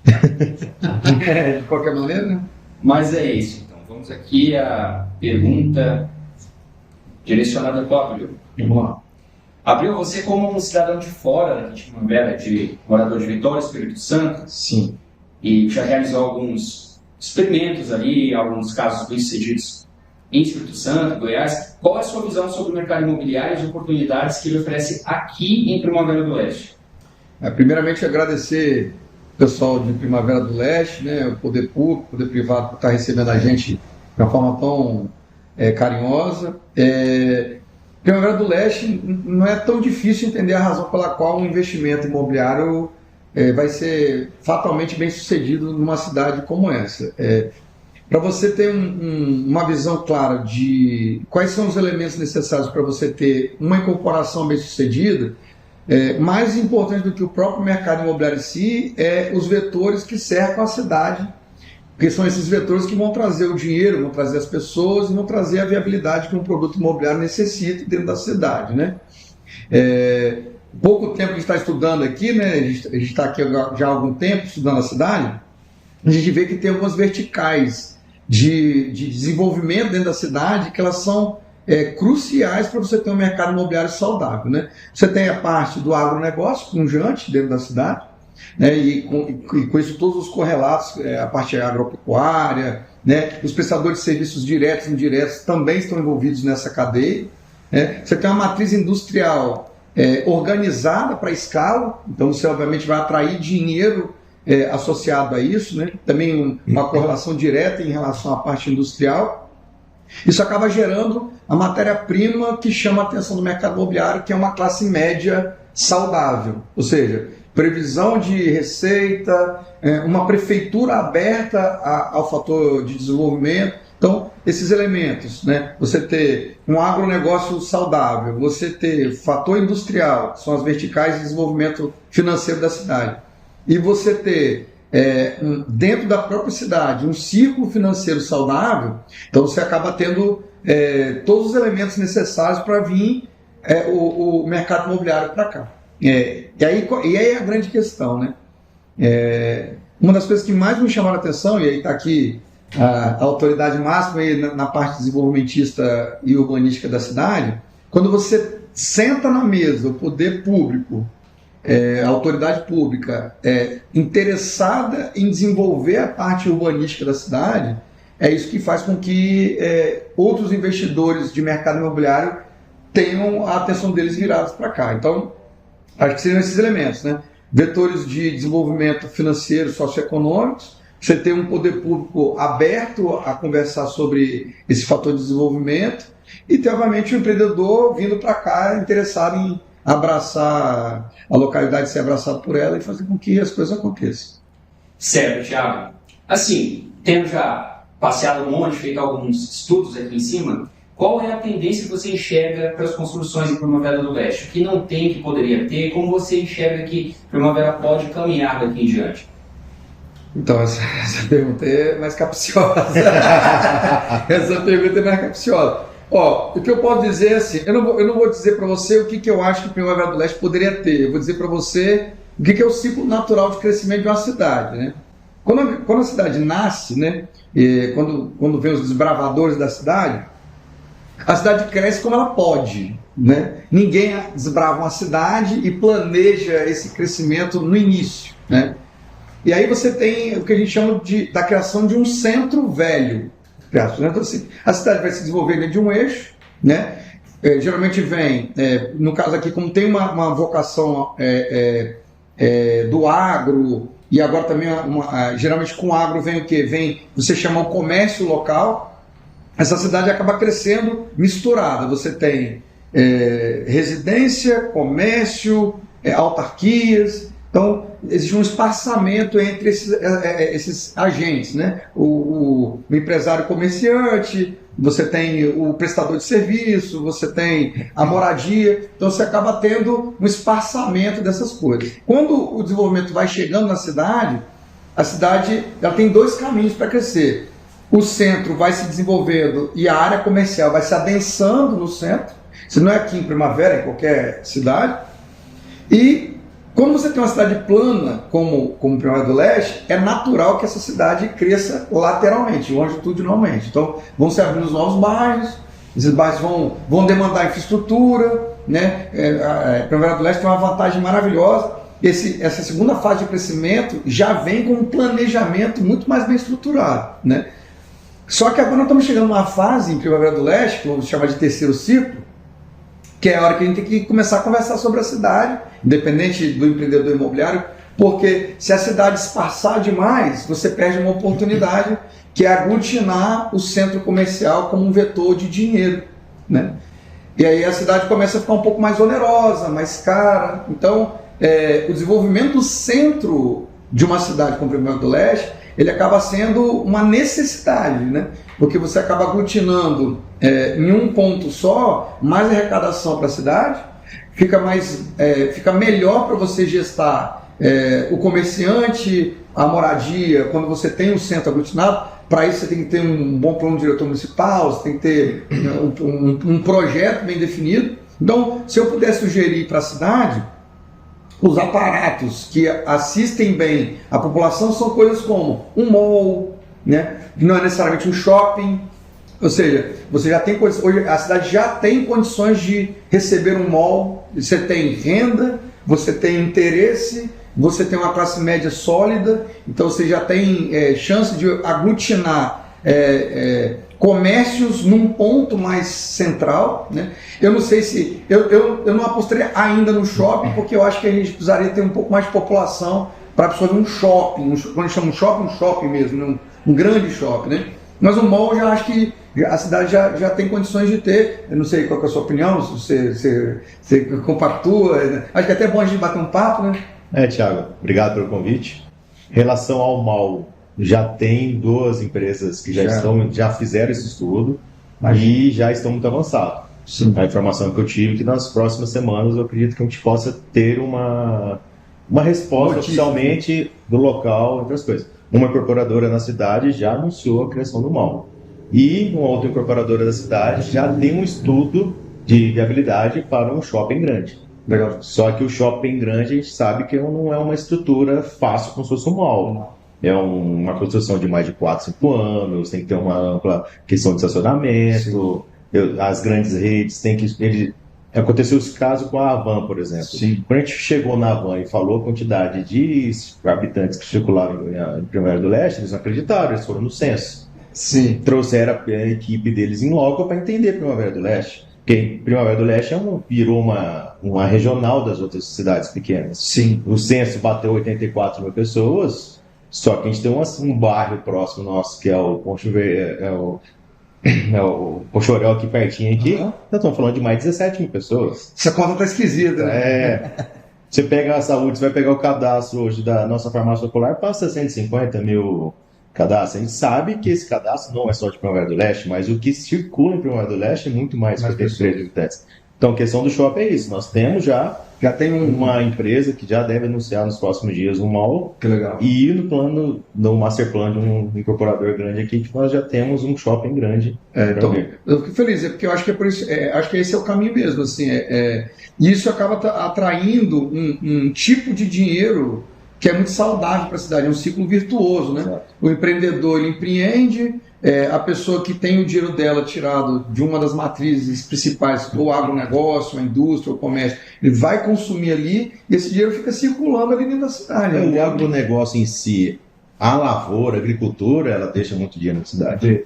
De qualquer maneira, né? Mas é isso, então. Vamos aqui à pergunta direcionada para o Abreu. Vamos lá. Abreu, você como um cidadão de fora daqui de Primavera, de morador de Vitória, Espírito Santo, Sim. e já realizou alguns experimentos ali, alguns casos bem-sucedidos em Espírito Santo, Goiás, qual é a sua visão sobre o mercado imobiliário e as oportunidades que ele oferece aqui em Primavera do Leste? Primeiramente, agradecer o pessoal de Primavera do Leste, né, o poder público, o poder privado, por estar recebendo a gente de uma forma tão carinhosa. Primavera do Leste não é tão difícil entender a razão pela qual um investimento imobiliário vai ser fatalmente bem sucedido numa cidade como essa. Para você ter uma visão clara de quais são os elementos necessários para você ter uma incorporação bem sucedida, mais importante do que o próprio mercado imobiliário em si é os vetores que cercam a cidade, porque são esses vetores que vão trazer o dinheiro, vão trazer as pessoas e vão trazer a viabilidade que um produto imobiliário necessita dentro da cidade, né? Pouco tempo que a gente está estudando aqui, né? A gente está aqui já há algum tempo estudando a cidade, a gente vê que tem algumas verticais de desenvolvimento dentro da cidade que elas são cruciais para você ter um mercado imobiliário saudável, né? Você tem a parte do agronegócio pujante dentro da cidade, né? E com isso todos os correlatos, a parte agropecuária, né? Os prestadores de serviços diretos e indiretos também estão envolvidos nessa cadeia, né? Você tem uma matriz industrial organizada para escala, então você obviamente vai atrair dinheiro associado a isso, né? Também uma correlação direta em relação à parte industrial. Isso acaba gerando a matéria-prima que chama a atenção do mercado imobiliário, que é uma classe média saudável, ou seja, previsão de receita, uma prefeitura aberta ao fator de desenvolvimento. Então, esses elementos, né? Você ter um agronegócio saudável, você ter fator industrial, que são as verticais de desenvolvimento financeiro da cidade, e você ter dentro da própria cidade um círculo financeiro saudável, então você acaba tendo todos os elementos necessários para vir o mercado imobiliário para cá. E aí é a grande questão, né? Uma das coisas que mais me chamaram a atenção, e aí está aqui a autoridade máxima aí na parte desenvolvimentista e urbanística da cidade, quando você senta na mesa o poder público, a autoridade pública interessada em desenvolver a parte urbanística da cidade, é isso que faz com que outros investidores de mercado imobiliário tenham a atenção deles virados para cá. Então, acho que seriam esses elementos, né? Vetores de desenvolvimento financeiro, socioeconômicos, você tem um poder público aberto a conversar sobre esse fator de desenvolvimento e, obviamente, o empreendedor vindo para cá interessado em abraçar a localidade, ser abraçado por ela e fazer com que as coisas aconteçam. Certo, Thiago. Assim, tendo já passeado um monte, feito alguns estudos aqui em cima, qual é a tendência que você enxerga para as construções em Primavera do Leste? O que não tem, que poderia ter? Como você enxerga que Primavera pode caminhar daqui em diante? Então, essa pergunta é mais capciosa. Essa pergunta é mais capciosa. O que eu posso dizer é assim, eu não vou dizer para você o que eu acho que Primavera do Leste poderia ter, eu vou dizer para você o que é o ciclo natural de crescimento de uma cidade, né? Quando a cidade nasce, né, quando vem os desbravadores da cidade, a cidade cresce como ela pode, né? Ninguém desbrava uma cidade e planeja esse crescimento no início, né? E aí você tem o que a gente chama da criação de um centro velho. Então, assim, a cidade vai se desenvolver dentro de um eixo, né? Geralmente vem, no caso aqui, como tem uma vocação do agro, e agora também, geralmente com o agro vem o quê? Vem, você chama o comércio local, essa cidade acaba crescendo misturada. Você tem residência, comércio, autarquias. Então, existe um espaçamento entre esses agentes, né? O empresário comerciante, você tem o prestador de serviço, você tem a moradia, então você acaba tendo um espaçamento dessas coisas. Quando o desenvolvimento vai chegando na cidade, a cidade ela tem dois caminhos para crescer. O centro vai se desenvolvendo e a área comercial vai se adensando no centro, isso não é aqui em Primavera, em qualquer cidade, e Como você tem uma cidade plana, como Primavera do Leste, é natural que essa cidade cresça lateralmente, longitudinalmente. Então, vão se abrir os novos bairros, esses bairros vão demandar infraestrutura, né? Primavera do Leste tem uma vantagem maravilhosa. Essa segunda fase de crescimento já vem com um planejamento muito mais bem estruturado, né? Só que agora nós estamos chegando numa fase em Primavera do Leste, que vamos chamar de terceiro ciclo, que é a hora que a gente tem que começar a conversar sobre a cidade, independente do empreendedor imobiliário, porque se a cidade espaçar demais, você perde uma oportunidade que é aglutinar o centro comercial como um vetor de dinheiro, né? E aí a cidade começa a ficar um pouco mais onerosa, mais cara. Então, o desenvolvimento do centro de uma cidade como Primavera do Leste, ele acaba sendo uma necessidade, né? Porque você acaba aglutinando em um ponto só mais arrecadação para a cidade, fica melhor para você gestar o comerciante, a moradia, quando você tem um centro aglutinado. Para isso você tem que ter um bom plano diretor municipal, você tem que ter um projeto bem definido. Então, se eu puder sugerir para a cidade, os aparatos que assistem bem a população são coisas como um mall, né? Não é necessariamente um shopping, ou seja, você já tem hoje a cidade já tem condições de receber um mall, você tem renda, você tem interesse, você tem uma classe média sólida, então você já tem chance de aglutinar comércios num ponto mais central, né? Eu não sei se... Eu não apostaria ainda no shopping, porque eu acho que a gente precisaria ter um pouco mais de população para absorver um shopping, quando a gente chama um shopping mesmo, né? Um grande shopping, né? Mas o mall, eu já acho que a cidade já tem condições de ter. Eu não sei qual é a sua opinião, se você compactua, né? Acho que é até bom a gente bater um papo, né? Thiago, obrigado pelo convite. Em relação ao mall, já tem 2 empresas que já fizeram esse estudo e já estão muito avançados. Sim. A informação que eu tive é que nas próximas semanas eu acredito que a gente possa ter uma resposta oficialmente do local, entre as coisas. Uma incorporadora na cidade já anunciou a criação do mall. E uma outra incorporadora da cidade já tem um estudo de viabilidade para um shopping grande. Legal. Só que o shopping grande a gente sabe que não é uma estrutura fácil como se fosse um mall. É uma construção de mais de 4, 5 anos, tem que ter uma ampla questão de estacionamento, as grandes redes têm que... Aconteceu esse caso com a Havan, por exemplo. Sim. Quando a gente chegou na Havan e falou a quantidade de habitantes que circulavam em Primavera do Leste, eles não acreditaram, eles foram no censo. Sim. Trouxeram a equipe deles em loco para entender Primavera do Leste. Porque Primavera do Leste virou uma regional das outras cidades pequenas. Sim. O censo bateu 84 mil pessoas, só que a gente tem um bairro próximo nosso, que é o Pochorel aqui pertinho aqui. Nós estamos falando de mais de 17 mil pessoas. Essa conta tá esquisita, né? Você pega a saúde, você vai pegar o cadastro hoje da nossa farmácia popular, passa 150 mil cadastros. A gente sabe que esse cadastro não é só de Primavera do Leste, mas o que circula em Primavera do Leste é muito mais que 83 habitantes. Então, a questão do shopping é isso. Nós temos já tem uma empresa que já deve anunciar nos próximos dias um mall. Que legal. E no master plan de um incorporador grande aqui, nós já temos um shopping grande. Então, eu fico feliz, porque eu acho que é por isso, acho que esse é o caminho mesmo. Assim, isso acaba atraindo um tipo de dinheiro que é muito saudável para a cidade, é um ciclo virtuoso, né? Exato. O empreendedor, ele empreende, a pessoa que tem o dinheiro dela tirado de uma das matrizes principais, ou agronegócio, a indústria, o comércio, ele vai consumir ali e esse dinheiro fica circulando ali dentro da cidade. O agronegócio em si, a lavoura, a agricultura, ela deixa muito dinheiro na cidade.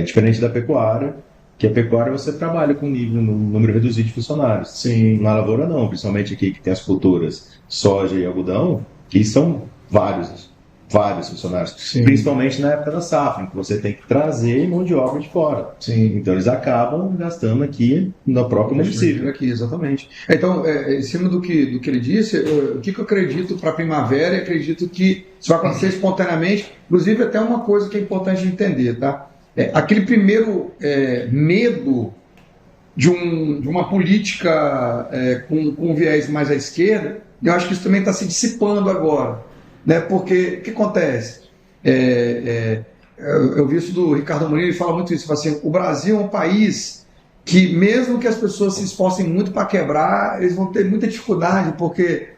Diferente da pecuária, que a pecuária você trabalha com número reduzido de funcionários. Sim. Na lavoura não, principalmente aqui que tem as culturas soja e algodão, que são vários funcionários. Sim. Principalmente na época da safra, em que você tem que trazer mão de obra de fora. Sim. Então eles acabam gastando aqui no próprio município. Aqui, exatamente. Então, em cima do que ele disse, o que eu acredito para a primavera, e acredito que isso vai acontecer espontaneamente, inclusive até uma coisa que é importante entender, tá? Aquele primeiro medo de uma política com viés mais à esquerda, eu acho que isso também está se dissipando agora, né? Porque o que acontece? Eu vi isso do Ricardo Molina, ele fala muito isso, ele fala assim, o Brasil é um país que mesmo que as pessoas se esforcem muito para quebrar, eles vão ter muita dificuldade, porque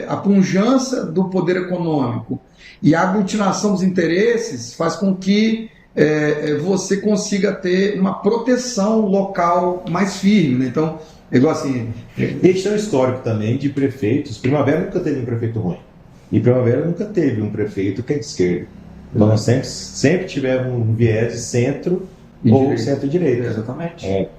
a pujança do poder econômico e a aglutinação dos interesses faz com que você consiga ter uma proteção local mais firme, né? Então, é igual assim... Este é um histórico também de prefeitos. Primavera nunca teve um prefeito ruim. E Primavera nunca teve um prefeito que é de esquerda. Então, nós sempre tivemos um viés de centro ou centro-direita. Exatamente.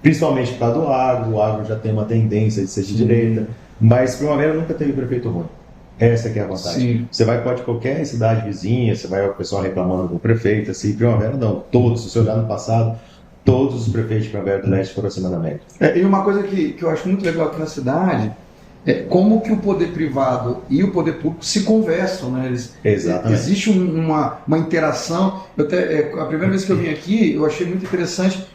Principalmente por causa do agro. O agro já tem uma tendência de ser de direita. Mas Primavera nunca teve prefeito ruim. Essa que é a vantagem. Sim. Você vai para qualquer cidade vizinha, você vai o pessoal reclamando do prefeito, assim, Primavera não. Todos, se você olhar no passado, todos os prefeitos de Primavera do Leste foram acima da média. E uma coisa que eu acho muito legal aqui na cidade é como que o poder privado e o poder público se conversam, né? Exatamente. Existe uma interação. A primeira vez que eu vim aqui, eu achei muito interessante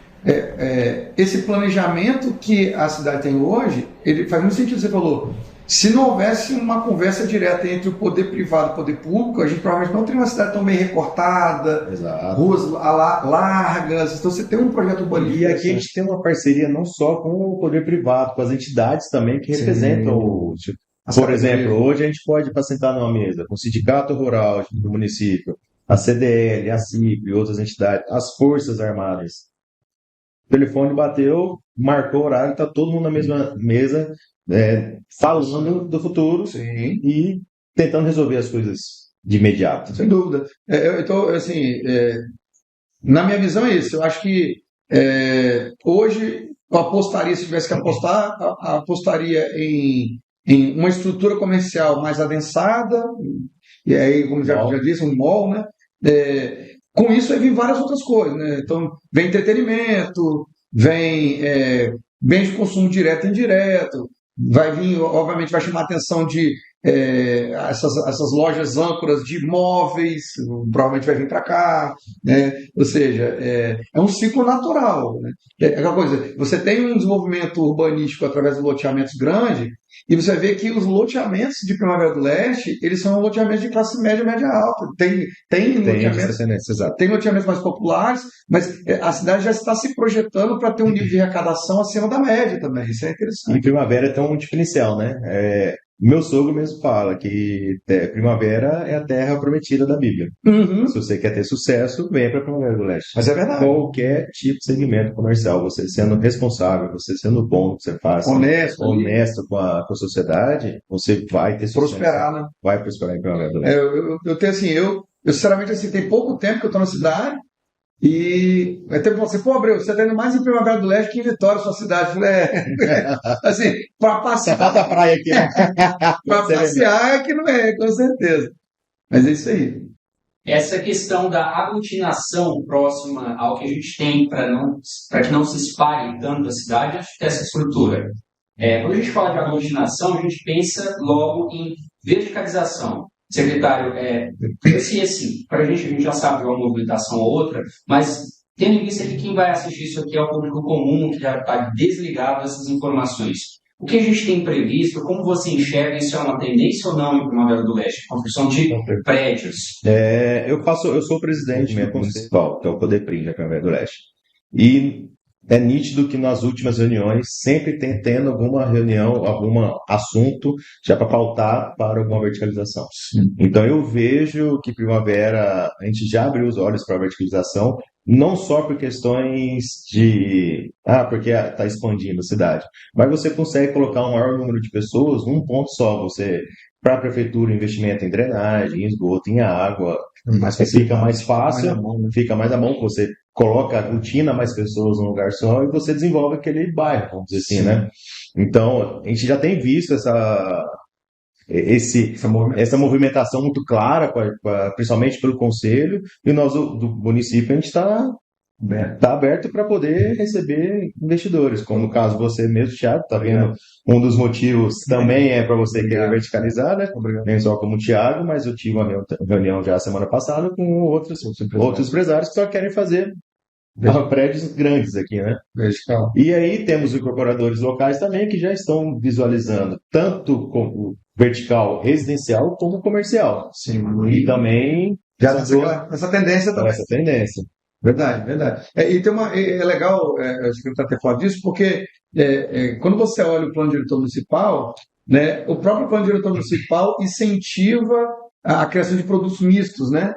esse planejamento que a cidade tem hoje. Ele faz muito sentido, você falou. Se não houvesse uma conversa direta entre o poder privado e o poder público, a gente provavelmente não teria uma cidade tão bem recortada, Exato. ruas largas. Então você tem um projeto urbanístico. E aqui a gente tem uma parceria não só com o poder privado, com as entidades também que representam o... Por exemplo, hoje a gente pode sentar numa mesa com o Sindicato Rural do município, a CDL, a CIP e outras entidades, as Forças Armadas. O telefone bateu, marcou o horário, está todo mundo na mesma mesa, falando do futuro. Sim. E tentando resolver as coisas de imediato. Sem dúvida. Então, assim, na minha visão é isso. Eu acho que hoje eu apostaria, se tivesse que apostar, apostaria em uma estrutura comercial mais adensada, e aí, como já disse, um mall, né? Com isso aí vem várias outras coisas, né? Então, vem entretenimento, vem bens de consumo direto e indireto, vai vir, obviamente, vai chamar a atenção de essas lojas âncoras de imóveis, provavelmente vai vir para cá, né? Ou seja, é um ciclo natural, né? Aquela coisa, você tem um desenvolvimento urbanístico através de loteamentos grandes, e você vê que os loteamentos de Primavera do Leste, eles são loteamentos de classe média, média alta. Tem loteamentos mais populares, mas a cidade já está se projetando para ter um nível de arrecadação acima da média também. Isso é interessante. E Primavera tem um diferencial, né? Meu sogro mesmo fala que Primavera é a terra prometida da Bíblia. Uhum. Se você quer ter sucesso, venha para Primavera do Leste. Mas é verdade. Qualquer tipo de segmento comercial, você sendo responsável, você sendo bom no que você faz, honesto com a sociedade, você vai ter sucesso. Prosperar, né? Vai prosperar em Primavera do Leste. Eu tenho assim, eu sinceramente assim, tem pouco tempo que eu estou na cidade. E até você, Abreu, você está indo mais em Primavera do Leste que em Vitória, sua cidade. Eu falei, assim, para passear. Falta praia aqui. Para passear é que não é, com certeza. Mas é isso aí. Essa questão da aglutinação próxima ao que a gente tem para que não se espalhe tanto a cidade, acho que tem essa estrutura. Quando a gente fala de aglutinação, a gente pensa logo em verticalização. Secretário, assim, para a gente já sabe uma movimentação ou outra, mas tendo em vista que quem vai assistir isso aqui é o público comum, que já está desligado dessas informações. O que a gente tem previsto, como você enxerga, isso é uma tendência ou não em Primavera do Leste? Construção de prédios. Eu sou presidente do municipal, que é o Codeprim da Primavera do Leste. E é nítido que nas últimas reuniões sempre tem tendo alguma reunião, algum assunto já para pautar para alguma verticalização. Sim. Então eu vejo que Primavera, a gente já abriu os olhos para a verticalização, não só por questões de porque está expandindo a cidade, mas você consegue colocar um maior número de pessoas num ponto só. Para a prefeitura, investimento em drenagem, em esgoto, em água, fica mais fácil, fica mais à mão, você coloca, aglutina mais pessoas num lugar só e você desenvolve aquele bairro, vamos dizer assim, né? Então, a gente já tem visto essa movimentação muito clara, principalmente pelo Conselho, e nós do município a gente está aberto para poder receber investidores, como no caso você mesmo, Thiago, está vendo, um dos motivos também é para você querer verticalizar, né? Nem só como o Thiago, mas eu tive uma reunião já semana passada com outros empresários que só querem fazer prédios grandes aqui, né? Vertical. E aí temos incorporadores locais também que já estão visualizando tanto como vertical residencial como comercial. Sim. E também já essa tendência também. Essa tendência. Verdade. É legal o secretário ter falado disso, porque quando você olha o plano diretor municipal, né? O próprio plano diretor municipal incentiva a criação de produtos mistos, né?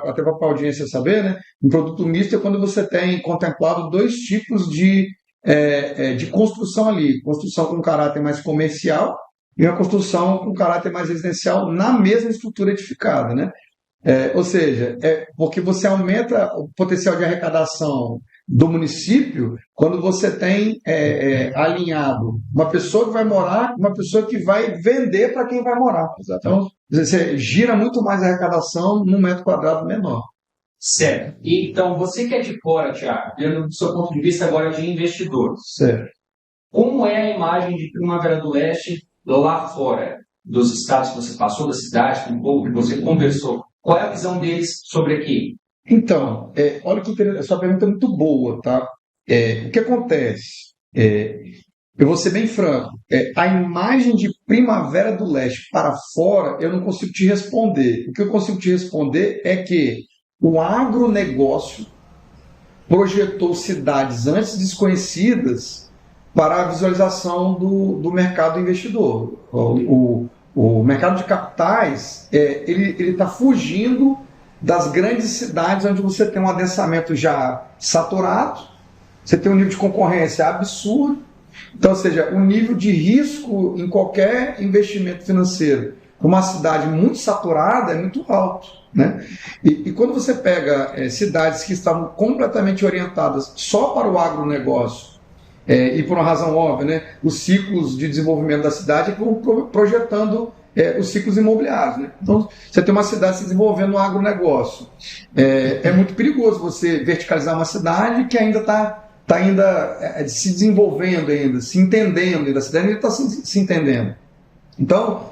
Até para a audiência saber, né? Um produto misto é quando você tem contemplado dois tipos de construção ali. Construção com caráter mais comercial e uma construção com caráter mais residencial na mesma estrutura edificada, né? Ou seja, porque você aumenta o potencial de arrecadação do município quando você tem alinhado uma pessoa que vai morar, uma pessoa que vai vender para quem vai morar. Então, você gira muito mais a arrecadação num metro quadrado menor. Certo. Então, você que é de fora, Thiago, do seu ponto de vista agora de investidor, certo. Como é a imagem de Primavera do Leste lá fora, dos estados que você passou, da cidade, com o povo que você conversou? Qual é a visão deles sobre aqui? Então, olha que interessante, sua pergunta é muito boa, tá? O que acontece? Eu vou ser bem franco, a imagem de Primavera do Leste para fora, eu não consigo te responder. O que eu consigo te responder é que o agronegócio projetou cidades antes desconhecidas para a visualização do mercado investidor. O mercado de capitais, ele está fugindo das grandes cidades onde você tem um adensamento já saturado, você tem um nível de concorrência absurdo, então, ou seja, o nível de risco em qualquer investimento financeiro uma cidade muito saturada é muito alto, né? E quando você pega cidades que estavam completamente orientadas só para o agronegócio, e por uma razão óbvia, né, os ciclos de desenvolvimento da cidade vão projetando os ciclos imobiliários, né? Então, você tem uma cidade se desenvolvendo no agronegócio. É muito perigoso você verticalizar uma cidade que ainda está se desenvolvendo, ainda, se entendendo, ainda. A cidade ainda está se entendendo. Então,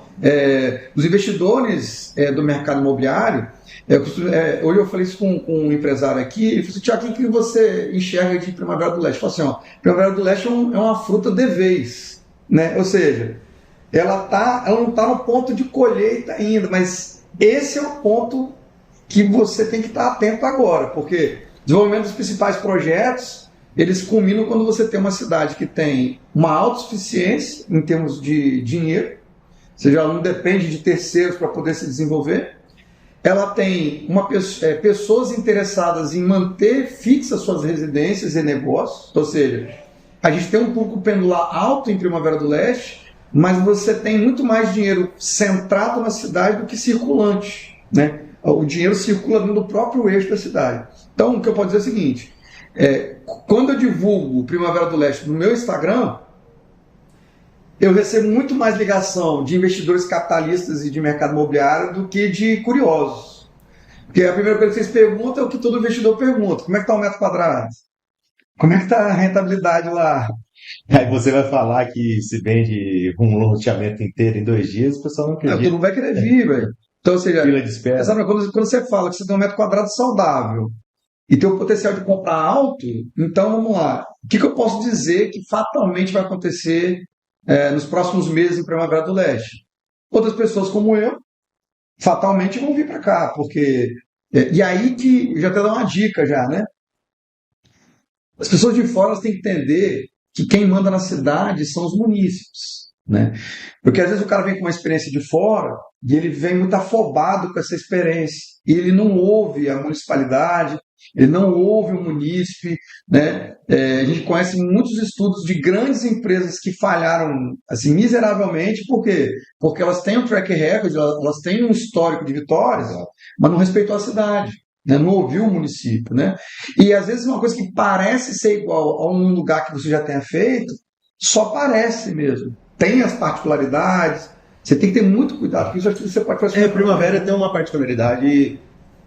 os investidores do mercado imobiliário, hoje eu falei isso com um empresário aqui, ele falou assim: Tiago, o que você enxerga de Primavera do Leste? Eu falei assim: Primavera do Leste é uma fruta de vez, né? Ou seja, ela não está no ponto de colheita ainda, mas esse é o ponto que você tem que estar atento agora, porque o desenvolvimento dos principais projetos, eles culminam quando você tem uma cidade que tem uma autossuficiência em termos de dinheiro, ou seja, ela não depende de terceiros para poder se desenvolver. Ela tem pessoas interessadas em manter fixas suas residências e negócios, ou seja, a gente tem um público pendular alto em Primavera do Leste, mas você tem muito mais dinheiro centrado na cidade do que circulante, né? O dinheiro circula dentro do próprio eixo da cidade. Então, o que eu posso dizer é o seguinte: quando eu divulgo Primavera do Leste no meu Instagram, eu recebo muito mais ligação de investidores capitalistas e de mercado imobiliário do que de curiosos. Porque a primeira coisa que vocês perguntam é o que todo investidor pergunta: como é que está o metro quadrado? Como é que está a rentabilidade lá? Aí você vai falar que se vende um loteamento inteiro em 2 dias, o pessoal não acredita. Todo mundo vai querer vir, velho. Então, ou seja, fila de espera. Sabe, quando você fala que você tem um metro quadrado saudável e tem o potencial de comprar alto, então vamos lá. O que eu posso dizer que fatalmente vai acontecer nos próximos meses em Primavera do Leste? Outras pessoas como eu, fatalmente vão vir para cá, porque... e aí que, já até dar uma dica já, né? As pessoas de fora têm que entender que quem manda na cidade são os munícipes, né? Porque às vezes o cara vem com uma experiência de fora e ele vem muito afobado com essa experiência e ele não ouve a municipalidade, ele não ouve o munícipe, né? A gente conhece muitos estudos de grandes empresas que falharam assim miseravelmente. Por quê? Porque elas têm um track record, elas têm um histórico de vitórias, mas não respeitou a cidade, né? Não ouviu o município, né? E às vezes uma coisa que parece ser igual a um lugar que você já tenha feito, só parece mesmo. Tem as particularidades, você tem que ter muito cuidado, porque isso aqui você pode fazer. Primavera tem uma particularidade,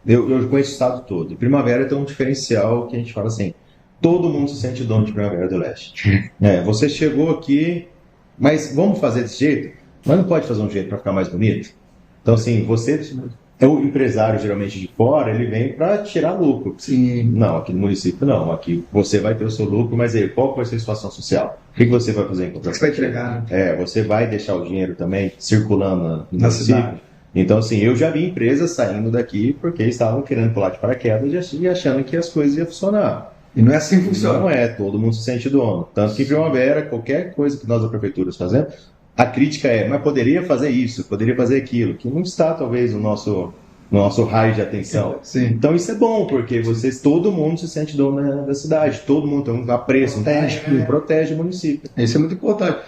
eu conheço o estado todo. Primavera tem um diferencial que a gente fala assim: todo mundo se sente dono de Primavera do Leste. Você chegou aqui, mas vamos fazer desse jeito? Mas não pode fazer um jeito para ficar mais bonito? Então, assim, você é o empresário, geralmente de fora, ele vem para tirar lucro. Sim. Não, aqui no município não. Aqui você vai ter o seu lucro, mas aí, qual vai ser a situação social? O que você vai fazer em contrapartida? Você vai entregar, né? Você vai deixar o dinheiro também circulando no município? Cidade. Então, assim, eu já vi empresas saindo daqui porque estavam querendo pular de paraquedas e achando que as coisas iam funcionar. E não é assim que funciona. Não é, todo mundo se sente dono. Tanto que em Primavera, qualquer coisa que nós da prefeitura fazemos, a crítica é, mas poderia fazer isso, poderia fazer aquilo, que não está talvez no nosso raio de atenção. Sim. Então isso é bom, porque todo mundo se sente dono da cidade, todo mundo tem um apreço, protege o município. Isso é muito importante.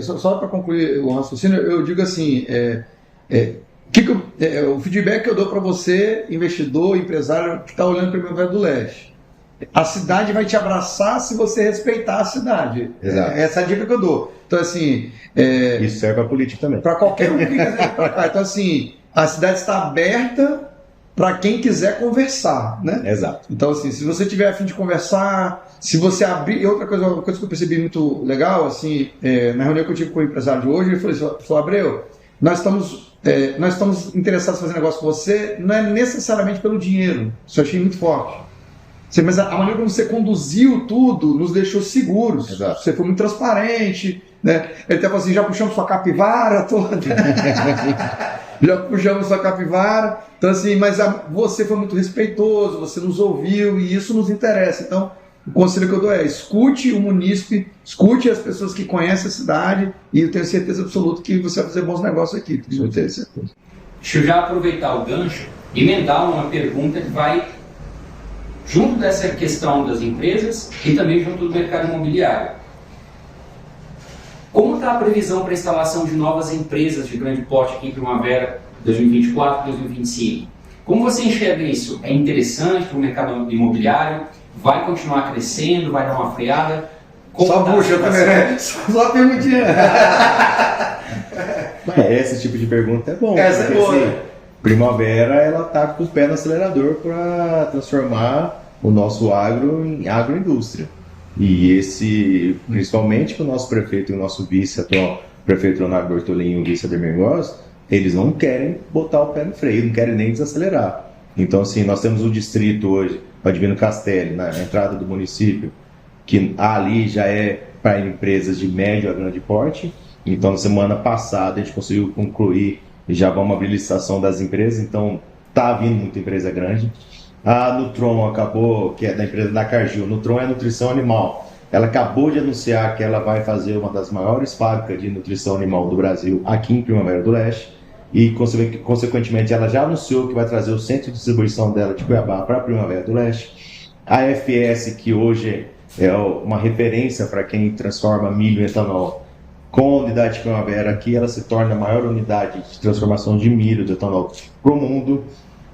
Só para concluir o raciocínio, eu digo assim, o feedback que eu dou para você, investidor, empresário que está olhando para o Primavera do Leste. A cidade vai te abraçar se você respeitar a cidade. Exato. Essa é a dica que eu dou. Então, assim... Isso serve para política também. Para qualquer um que quiser vir para cá. Então, assim, a cidade está aberta para quem quiser conversar, né? Exato. Então, assim, se você tiver a fim de conversar, se você abrir... E outra coisa, uma coisa que eu percebi muito legal, assim, na reunião que eu tive com o empresário de hoje, ele falou, Abreu, nós estamos interessados em fazer negócio com você, não é necessariamente pelo dinheiro. Isso eu achei muito forte. Mas a maneira como você conduziu tudo nos deixou seguros. Exato. Você foi muito transparente, né? Ele até falou assim, já puxamos sua capivara toda. Já puxamos sua capivara. Então, assim, mas você foi muito respeitoso, você nos ouviu e isso nos interessa. Então, o conselho que eu dou é escute o munícipe, escute as pessoas que conhecem a cidade e eu tenho certeza absoluta que você vai fazer bons negócios aqui. Tenho certeza. Deixa eu já aproveitar o gancho e emendar uma pergunta que vai junto dessa questão das empresas e também junto do mercado imobiliário. Como está a previsão para a instalação de novas empresas de grande porte aqui em Primavera 2024 e 2025? Como você enxerga isso? É interessante para o mercado imobiliário? Vai continuar crescendo? Vai dar uma freada? Só puxa também, só perguntinha. Esse tipo de pergunta é bom. Essa é boa. Assim, Primavera, ela está com o pé no acelerador para transformar o nosso agro em agroindústria. E principalmente com o nosso prefeito e o nosso vice atual, o prefeito Leonardo Bortolin e o vice Ademir Góes, eles não querem botar o pé no freio, não querem nem desacelerar. Então, assim, nós temos um distrito hoje, o Divino Castelli, na entrada do município, que ali já é para empresas de médio a grande porte. Então, na semana passada, a gente conseguiu concluir e já vamos abrir licitação das empresas, então está vindo muita empresa grande. A Nutron acabou, que é da empresa da Cargill, Nutron é nutrição animal. Ela acabou de anunciar que ela vai fazer uma das maiores fábricas de nutrição animal do Brasil aqui em Primavera do Leste e, consequentemente, ela já anunciou que vai trazer o centro de distribuição dela de Cuiabá para a Primavera do Leste. A FS, que hoje é uma referência para quem transforma milho em etanol, com a unidade de Primavera aqui, ela se torna a maior unidade de transformação de milho de etanol para o mundo.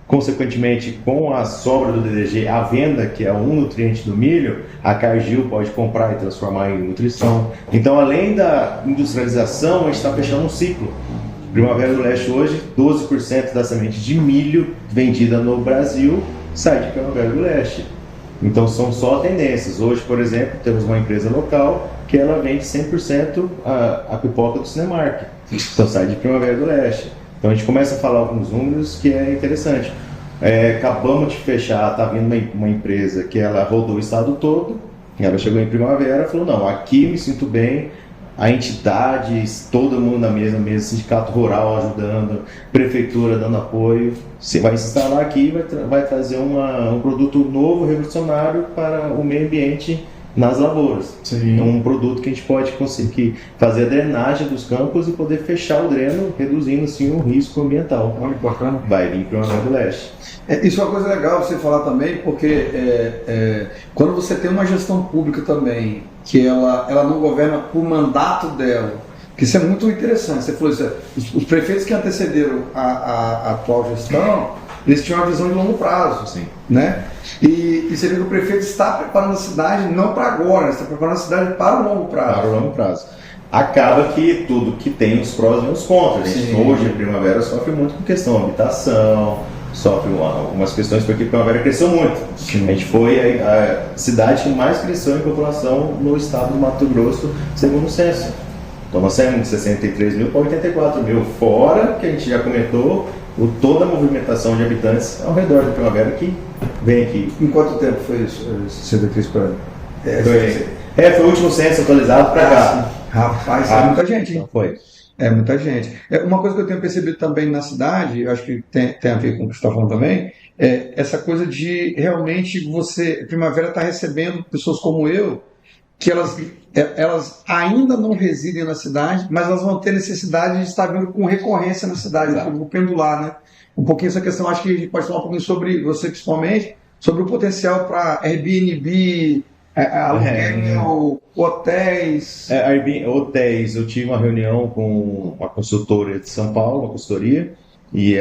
Consequentemente, com a sobra do DDG, a venda, que é um nutriente do milho, a Cargill pode comprar e transformar em nutrição. Então, além da industrialização, a gente está fechando um ciclo. Primavera do Leste hoje, 12% da semente de milho vendida no Brasil sai de Primavera do Leste. Então, são só tendências. Hoje, por exemplo, temos uma empresa local que ela vende 100% a pipoca do Cinemark. Então, sai de Primavera do Leste. Então, a gente começa a falar alguns números que é interessante. Acabamos de fechar, está vindo uma empresa que ela rodou o estado todo, ela chegou em Primavera e falou, não, aqui me sinto bem, a entidade, todo mundo na mesma mesa, sindicato rural ajudando, prefeitura dando apoio, você vai se instalar aqui e vai trazer um produto novo, revolucionário para o meio ambiente nas lavouras. Sim. É um produto que a gente pode conseguir fazer a drenagem dos campos e poder fechar o dreno, reduzindo assim o risco ambiental. Olha que bacana. Vai vir para o Primavera do Leste. Isso é uma coisa legal você falar também, porque quando você tem uma gestão pública também, que ela não governa por mandato dela, que isso é muito interessante. Você falou isso, os prefeitos que antecederam a atual gestão, eles tinham uma visão de longo prazo. Sim. Né? E você vê que o prefeito está preparando a cidade não para agora, está preparando a cidade para o longo prazo. Para o longo prazo. Acaba que tudo que tem os prós e os contras. Hoje a Primavera sofre muito com questão de habitação, sofre algumas questões porque a Primavera cresceu muito. Sim. A gente foi a cidade que mais cresceu em população no estado do Mato Grosso, segundo o censo. Então nós saímos de 63 mil para 84 mil, fora que a gente já comentou, toda a movimentação de habitantes ao redor da Primavera que vem aqui. Em quanto tempo foi isso, 63 para ano? Foi o último censo atualizado para cá. Rapaz, é muita gente, hein? Então foi. É muita gente. Uma coisa que eu tenho percebido também na cidade, eu acho que tem a ver com o que você está falando também, é essa coisa de realmente Primavera está recebendo pessoas como eu, que elas ainda não residem na cidade, mas elas vão ter necessidade de estar vindo com recorrência na cidade, vou pendular, né? Um pouquinho essa questão, acho que a gente pode falar um pouquinho sobre você, principalmente, sobre o potencial para Airbnb, aluguel, hotéis. Hotéis, eu tive uma reunião com uma consultora de São Paulo, uma consultoria, e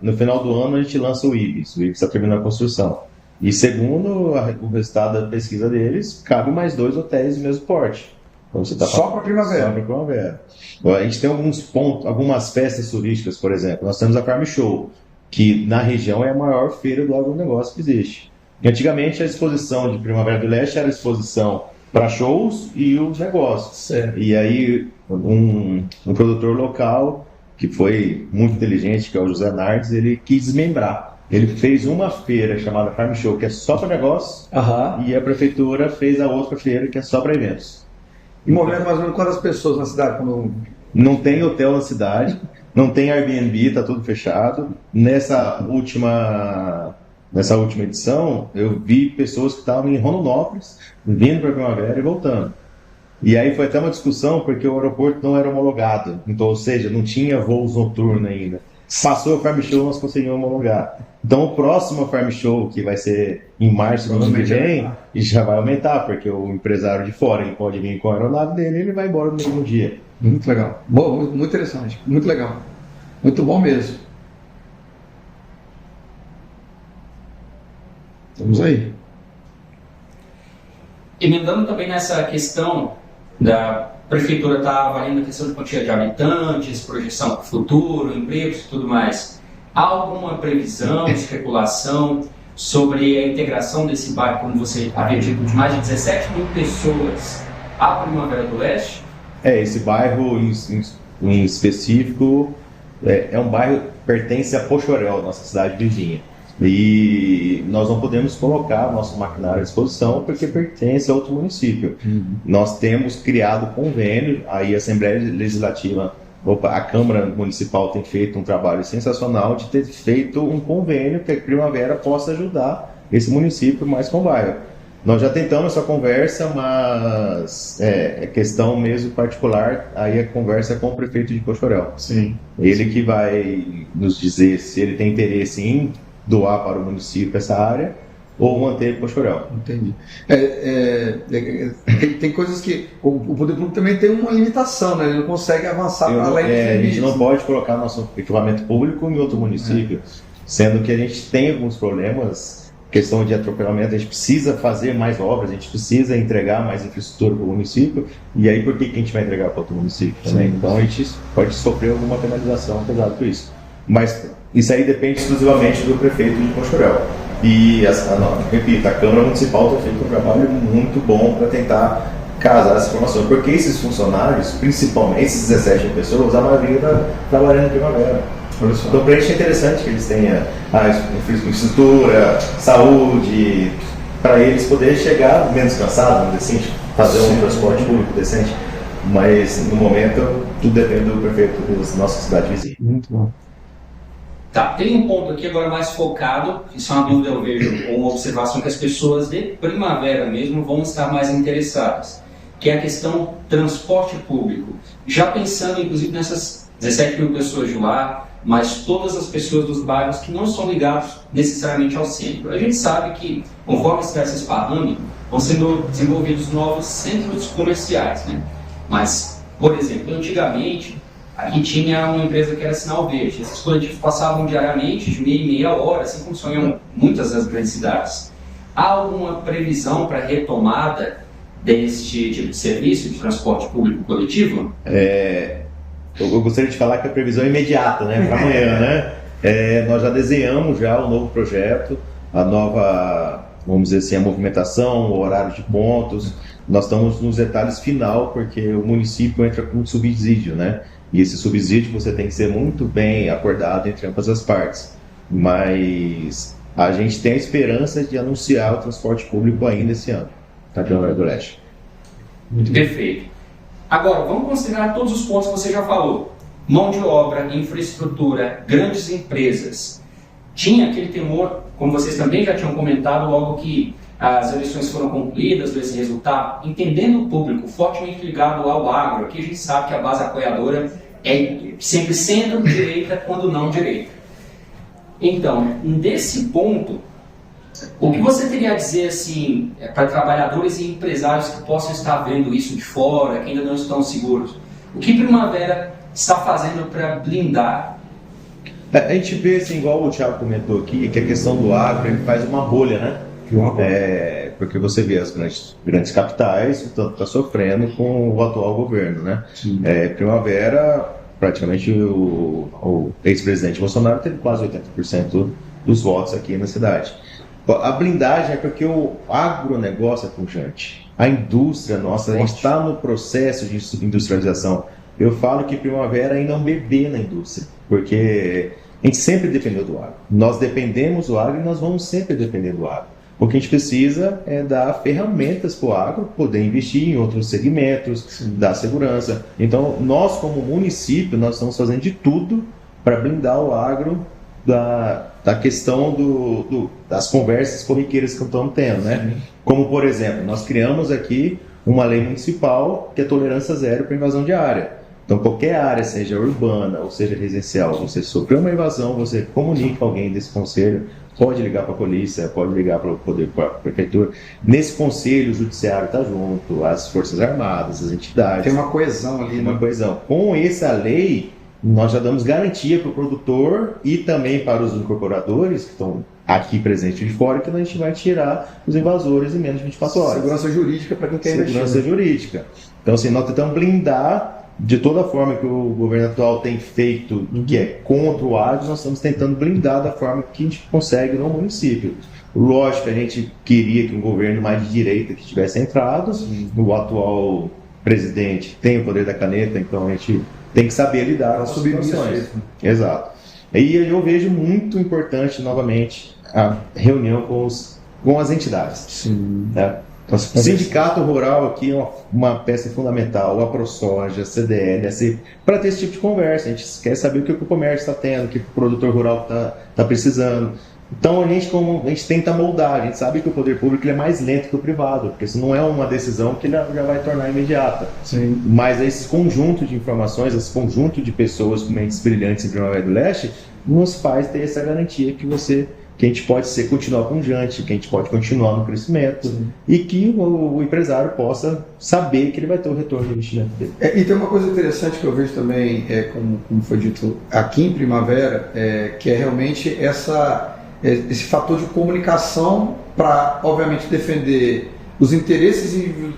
no final do ano a gente lança o Ibis está terminando a construção. E segundo o resultado da pesquisa deles, cabe mais 2 hotéis do mesmo porte. Então, só para primavera. Só para primavera. A gente tem algumas festas turísticas, por exemplo. Nós temos a Farm Show, que na região é a maior feira do agronegócio que existe. Antigamente a exposição de Primavera do Leste era exposição para shows e os negócios. Certo. E aí um produtor local, que foi muito inteligente, que é o José Nardes, ele quis desmembrar. Ele fez uma feira chamada Farm Show, que é só para negócios, e a prefeitura fez a outra feira, que é só para eventos. E movendo mais ou menos quantas pessoas na cidade? Não tem hotel na cidade, não tem Airbnb, está tudo fechado. Nessa última edição, eu vi pessoas que estavam em Rondonópolis, vindo para a Primavera e voltando. E aí foi até uma discussão, porque o aeroporto não era homologado, então, ou seja, não tinha voos noturnos ainda. Passou o Farm Show, nós conseguimos homologar. Então o próximo Farm Show, que vai ser em março do ano que vem, já vai aumentar, porque o empresário de fora ele pode vir com a aeronave dele e ele vai embora no mesmo dia. Muito legal. Bom, muito interessante, muito legal. Muito bom mesmo. Estamos aí. Emendando também nessa questão da prefeitura estar avaliando a questão de quantia de habitantes, projeção para o futuro, empregos e tudo mais. Há alguma previsão, especulação sobre a integração desse bairro, como você havia dito, de mais de 17 mil pessoas à Primavera do Leste? Esse bairro em específico é um bairro que pertence a Poxoréu, nossa cidade vizinha. E nós não podemos colocar nosso maquinário à disposição porque pertence a outro município. Nós temos criado convênio, aí a Assembleia Legislativa, a Câmara Municipal tem feito um trabalho sensacional de ter feito um convênio que a Primavera possa ajudar esse município mais com o bairro. Nós já tentamos essa conversa, mas é questão mesmo particular, aí a conversa é com o prefeito de Poxoréu. Sim. Ele que vai nos dizer se ele tem interesse em doar para o município essa área ou manter Poxoréu. Entendi. Tem coisas que o poder público também tem uma limitação, né? Ele não consegue avançar para além dos limites. A gente não pode colocar nosso equipamento público em outro município, sendo que a gente tem alguns problemas, questão de atropelamento, a gente precisa fazer mais obras, a gente precisa entregar mais infraestrutura para o município, e aí por que a gente vai entregar para outro município também? Então a gente pode sofrer alguma penalização apesar com isso. Mas isso aí depende exclusivamente do prefeito de Poxoréu. E, repito, a Câmara Municipal tem feito um trabalho muito bom para tentar casar essa informação. Porque esses funcionários, principalmente esses 17 pessoas, a maioria está trabalhando em Primavera. Então, para a gente é interessante que eles tenham a infraestrutura, saúde, para eles poderem chegar menos cansados, assim, fazer um transporte público decente. Mas, no momento, tudo depende do prefeito da nossa cidade vizinha. Muito bom. Tá, tem um ponto aqui agora mais focado, isso é uma dúvida, eu vejo, ou uma observação que as pessoas de Primavera mesmo vão estar mais interessadas, que é a questão transporte público. Já pensando, inclusive, nessas 17 mil pessoas de lá, mas todas as pessoas dos bairros que não são ligados necessariamente ao centro. A gente sabe que, conforme a cidade se esparrame, vão sendo desenvolvidos novos centros comerciais, né? Mas, por exemplo, antigamente, aqui tinha uma empresa que era Sinal Verde. Esses coletivos passavam diariamente, de meia em meia hora, assim como sonham muitas das grandes cidades. Há alguma previsão para retomada deste tipo de serviço de transporte público coletivo? Eu gostaria de falar que a previsão é imediata, né, para amanhã, né? Nós já desenhamos o novo projeto, a nova, vamos dizer assim, a movimentação, o horário de pontos. Nós estamos nos detalhes final, porque o município entra com subsídio, né? E esse subsídio você tem que ser muito bem acordado entre ambas as partes. Mas a gente tem a esperança de anunciar o transporte público ainda esse ano, na Primavera do Leste. Perfeito. Agora, vamos considerar todos os pontos que você já falou. Mão de obra, infraestrutura, grandes empresas. Tinha aquele temor, como vocês também já tinham comentado, logo que as eleições foram concluídas, desse resultado, entendendo o público fortemente ligado ao agro, aqui a gente sabe que a base apoiadora é sempre centro-direita, quando não direita. Então, desse ponto, o que você teria a dizer assim, para trabalhadores e empresários que possam estar vendo isso de fora, que ainda não estão seguros? O que Primavera está fazendo para blindar? A gente vê, assim, igual o Thiago comentou aqui, que a questão do agro ele faz uma bolha, né? Porque você vê as grandes capitais, o tanto está sofrendo com o atual governo, né? Primavera, praticamente o ex-presidente Bolsonaro teve quase 80% dos votos aqui na cidade. A blindagem é porque o agronegócio é pujante. A indústria nossa, a gente está no processo de industrialização. Eu falo que Primavera ainda é um bebê na indústria, porque a gente sempre dependeu do agro. Nós dependemos do agro e nós vamos sempre depender do agro. O que a gente precisa é dar ferramentas para o agro poder investir em outros segmentos, dar segurança. Então, nós como município, nós estamos fazendo de tudo para blindar o agro da questão das conversas corriqueiras que estamos tendo, né? Como, por exemplo, nós criamos aqui uma lei municipal que é tolerância zero para invasão de área. Então, qualquer área, seja urbana ou seja residencial, você sofreu uma invasão, você comunica alguém desse conselho, pode ligar para a polícia, pode ligar para o poder, para a prefeitura. Nesse conselho, o judiciário está junto, as forças armadas, as entidades. Tem uma coesão ali. Uma coesão. Com essa lei, nós já damos garantia para o produtor e também para os incorporadores que estão aqui presentes de fora, que a gente vai tirar os invasores em menos de 24 horas. Segurança jurídica para quem quer investir. Segurança jurídica. Então, assim, nós tentamos blindar de toda forma que o governo atual tem feito, que é contra o agro, nós estamos tentando blindar da forma que a gente consegue no município. Lógico que a gente queria que um governo mais de direita que tivesse entrado, o atual presidente tem o poder da caneta, então a gente tem que saber lidar com as situações. Exato. E eu vejo muito importante, novamente, a reunião com as entidades. Sim. Né? Então, o sindicato rural aqui é uma peça fundamental, a ProSoja, a CDL, para ter esse tipo de conversa. A gente quer saber o que o comércio está tendo, o que o produtor rural está precisando. Então a gente tenta moldar, a gente sabe que o poder público ele é mais lento que o privado, porque isso não é uma decisão que ele já vai tornar imediata. Sim. Mas esse conjunto de informações, esse conjunto de pessoas com mentes brilhantes em Primavera do Leste, nos faz ter essa garantia que a gente pode continuar pujante, que a gente pode continuar no crescimento. Sim. E que o empresário possa saber que ele vai ter o retorno do investimento dele. E tem uma coisa interessante que eu vejo também, como foi dito aqui em Primavera, que é realmente esse fator de comunicação para, obviamente, defender os interesses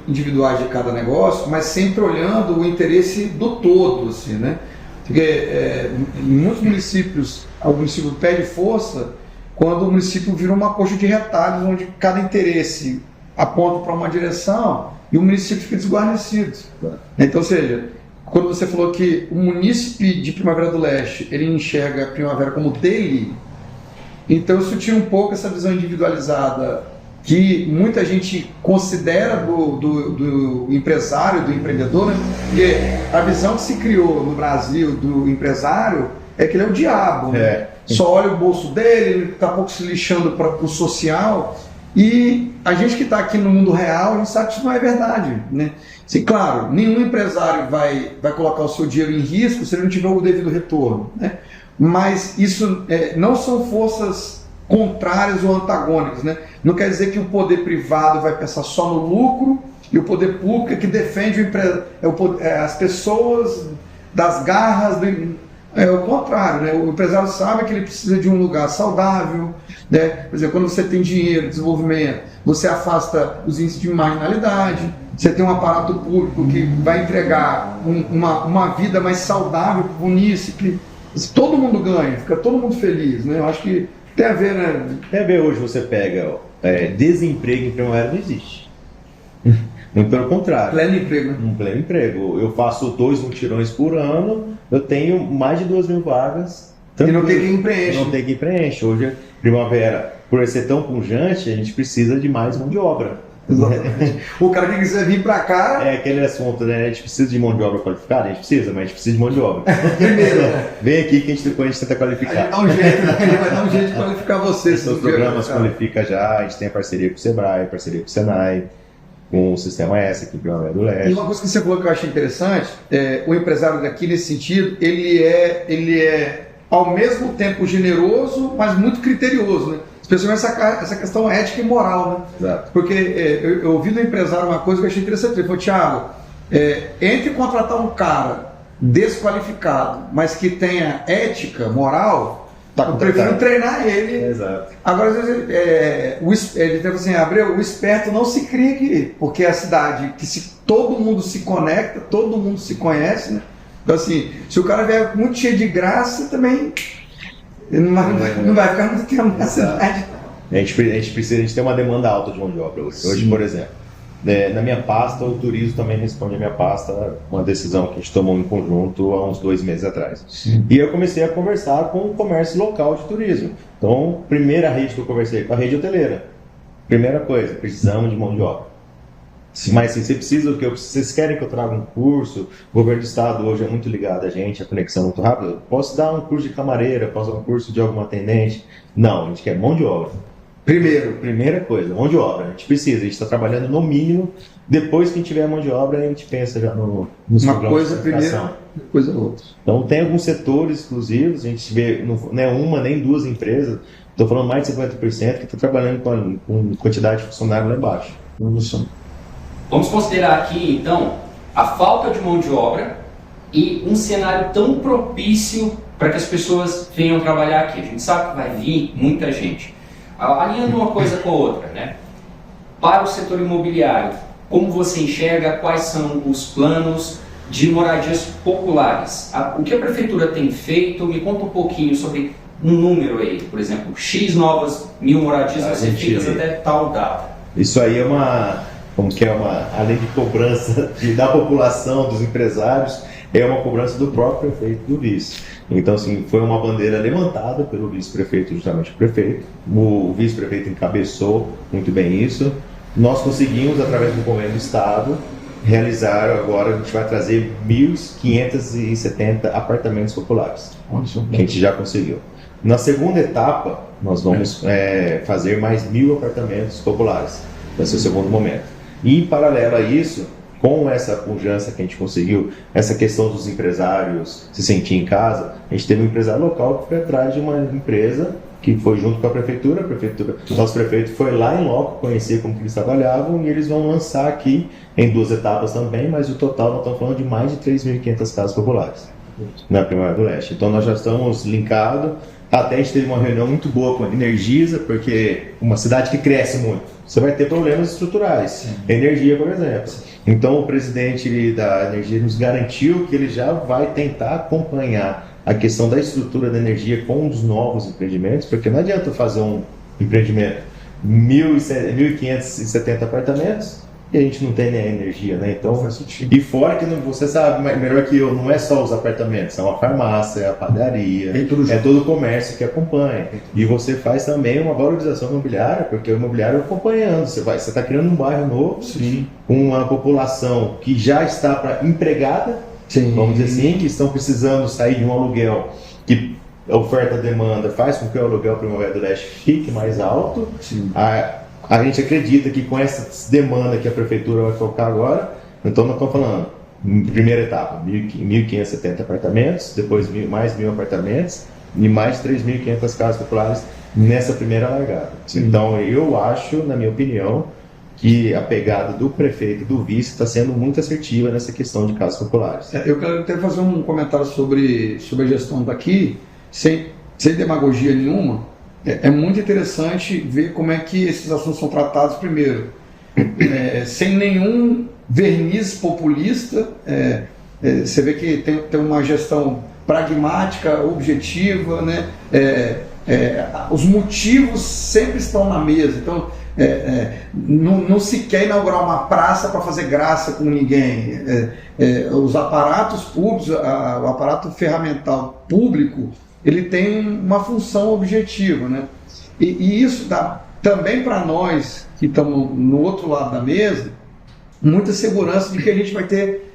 individuais de cada negócio, mas sempre olhando o interesse do todo, assim, né? Porque em muitos municípios, o município perde força quando o município vira uma coxa de retalhos, onde cada interesse aponta para uma direção e o município fica desguarnecido. Então, ou seja, quando você falou que o munícipe de Primavera do Leste, ele enxerga a Primavera como dele, então isso tinha um pouco essa visão individualizada que muita gente considera do empresário, do empreendedor, né? Porque a visão que se criou no Brasil do empresário é que ele é o diabo, né? Só olha o bolso dele, ele está pouco se lixando para o social. E a gente que está aqui no mundo real, a gente sabe que isso não é verdade, né? Sim, claro, nenhum empresário vai colocar o seu dinheiro em risco se ele não tiver o devido retorno, né? Mas isso não são forças contrárias ou antagônicas, né? Não quer dizer que o poder privado vai pensar só no lucro e o poder público é que defende as pessoas das garras é o contrário, né? O empresário sabe que ele precisa de um lugar saudável, né? Por exemplo, quando você tem dinheiro, desenvolvimento, você afasta os índices de marginalidade, você tem um aparato público que vai entregar uma vida mais saudável para o munícipe. Todo mundo ganha, fica todo mundo feliz, né? Eu acho que tem a ver, né? Tem a ver, hoje você pega desemprego em Primavera não existe. Muito pelo contrário. Pleno emprego, né? Um pleno emprego. Eu faço 2 mutirões por ano, eu tenho mais de 2.000 vagas. E não tem quem preenche. Não tem quem preenche. Hoje, Primavera, por ser tão pujante, a gente precisa de mais mão de obra. Exatamente. O cara que quiser vir para cá... É aquele assunto, né? A gente precisa de mão de obra qualificada? A gente precisa, mas a gente precisa de mão de obra. Primeiro. Vem aqui que depois a gente tenta qualificar. A gente vai dar um jeito de qualificar vocês. Os programas qualifica já, a gente tem a parceria com o Sebrae, parceria com o Senai, com o Sistema S aqui em Primavera do Leste. E uma coisa que você falou que eu achei interessante, o empresário daqui, nesse sentido, ele é ao mesmo tempo generoso, mas muito criterioso, né? Especialmente essa questão ética e moral, né? Exato. Porque eu ouvi do empresário uma coisa que eu achei interessante. Ele falou, Thiago, entre contratar um cara desqualificado, mas que tenha ética, moral, eu prefiro treinar ele. Exato. Agora, às vezes, ele falou assim, Abreu, o esperto não se cria aqui, porque é a cidade que todo mundo se conecta, todo mundo se conhece, né? Então, assim, se o cara vier muito cheio de graça, também... Não vai ficar muito tempo na cidade. A gente tem uma demanda alta de mão de obra hoje. Hoje, por exemplo, na minha pasta, o turismo também responde a minha pasta, uma decisão que a gente tomou em conjunto há uns 2 meses atrás. Sim. E eu comecei a conversar com o comércio local de turismo. Então, primeira rede que eu conversei com a rede hoteleira. Primeira coisa, precisamos de mão de obra. Mas assim, vocês querem que eu traga um curso? O governo do estado hoje é muito ligado a gente, a conexão é muito rápida. Posso dar um curso de camareira, posso dar um curso de alguma atendente? Não, a gente quer mão de obra. Primeira coisa, mão de obra. A gente precisa, a gente está trabalhando no mínimo. Depois que a gente tiver mão de obra, a gente pensa já nos uma coisa primeiro, coisa outra. Então tem alguns setores exclusivos, a gente vê, não é uma nem 2 empresas, estou falando mais de 50% que está trabalhando com quantidade de funcionário lá embaixo. Vamos considerar aqui, então, a falta de mão de obra e um cenário tão propício para que as pessoas venham trabalhar aqui. A gente sabe que vai vir muita gente. Alinhando uma coisa com a outra, né? Para o setor imobiliário, como você enxerga, quais são os planos de moradias populares? O que a prefeitura tem feito? Me conta um pouquinho sobre um número aí, por exemplo, X novas 1000 moradias vão ser feitas até tal data. Isso aí é uma além de cobrança da população, dos empresários, é uma cobrança do próprio prefeito e do vice. Então, assim, foi uma bandeira levantada pelo vice-prefeito, justamente o prefeito. O vice-prefeito encabeçou muito bem isso. Nós conseguimos, através do convênio do Estado, realizar agora, a gente vai trazer 1.570 apartamentos populares, que a gente já conseguiu. Na segunda etapa, nós vamos fazer mais 1.000 apartamentos populares. Vai ser o segundo momento. E, em paralelo a isso, com essa pujança que a gente conseguiu, essa questão dos empresários se sentir em casa, a gente teve um empresário local que foi atrás de uma empresa que foi junto com a prefeitura. Nosso prefeito foi lá em loco conhecer como que eles trabalhavam e eles vão lançar aqui em 2 etapas também, mas o total nós estamos falando de mais de 3.500 casas populares na Primavera do Leste. Então nós já estamos linkados. Até a gente teve uma reunião muito boa com a Energisa, porque uma cidade que cresce muito, você vai ter problemas estruturais. Sim. Energia, por exemplo. Então o presidente da Energia nos garantiu que ele já vai tentar acompanhar a questão da estrutura da energia com os novos empreendimentos, porque não adianta fazer um empreendimento 1.570 apartamentos e a gente não tem nem a energia, né? Então, e fora que você sabe melhor que eu, não é só os apartamentos, é uma farmácia, é a padaria, é todo o comércio que acompanha. E você faz também uma valorização imobiliária, porque o imobiliário acompanhando, você está criando um bairro novo, sim, com uma população que já está empregada, sim, vamos dizer assim, que estão precisando sair de um aluguel que a oferta e demanda faz com que o aluguel Primavera do Leste fique mais alto. Sim. A gente acredita que com essa demanda que a prefeitura vai colocar agora, então nós estamos falando, primeira etapa, 1.570 apartamentos, depois mais 1.000 apartamentos e mais de 3.500 casas populares nessa primeira largada. Sim. Então eu acho, na minha opinião, que a pegada do prefeito e do vice está sendo muito assertiva nessa questão de casas populares. Eu quero até fazer um comentário sobre a gestão daqui, sem demagogia nenhuma. É muito interessante ver como é que esses assuntos são tratados primeiro, sem nenhum verniz populista. Você vê que tem uma gestão pragmática, objetiva, né? Os motivos sempre estão na mesa. Então, não se quer inaugurar uma praça para fazer graça com ninguém. Os aparatos públicos, o aparato ferramental público, ele tem uma função objetiva, né? E isso também para nós que estamos no outro lado da mesa, muita segurança de que a gente vai ter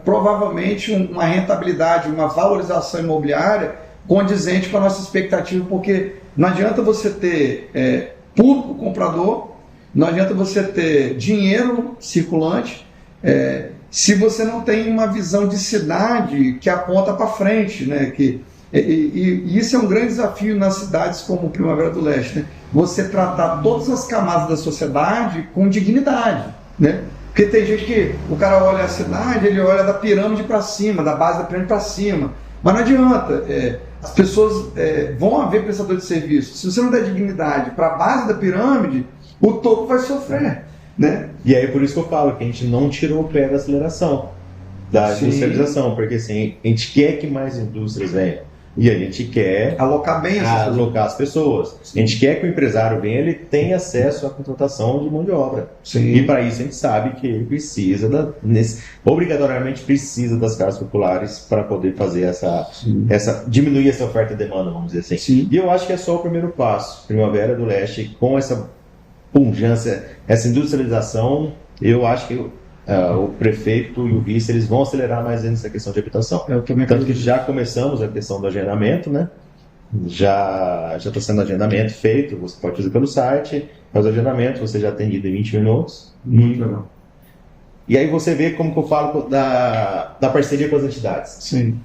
provavelmente uma rentabilidade, uma valorização imobiliária condizente com a nossa expectativa, porque não adianta você ter público comprador, não adianta você ter dinheiro circulante, se você não tem uma visão de cidade que aponta para frente, né? E isso é um grande desafio nas cidades como Primavera do Leste, né? Você tratar todas as camadas da sociedade com dignidade, né? Porque tem gente que o cara olha a cidade, ele olha da pirâmide para cima, da base da pirâmide para cima, mas não adianta, as pessoas vão haver prestadores de serviço. Se você não der dignidade para a base da pirâmide, o topo vai sofrer, né? E aí por isso que eu falo que a gente não tirou o pé da aceleração, da industrialização, porque assim, a gente quer que mais indústrias venham. E a gente quer alocar bem as pessoas. Sim. A gente quer que o empresário venha, ele tenha acesso à contratação de mão de obra. Sim. E para isso a gente sabe que ele precisa, obrigatoriamente precisa das casas populares para poder fazer diminuir essa oferta e demanda, vamos dizer assim. Sim. E eu acho que é só o primeiro passo. Primavera do Leste, com essa pujança, essa industrialização, eu acho que o prefeito e o vice, eles vão acelerar mais ainda essa questão de habitação. Tanto que já começamos a questão do agendamento, né? Já está sendo agendamento feito, você pode fazer pelo site, faz o agendamento, você já tem ido em 20 minutos. Muito legal. E aí você vê como que eu falo da parceria com as entidades. Sim.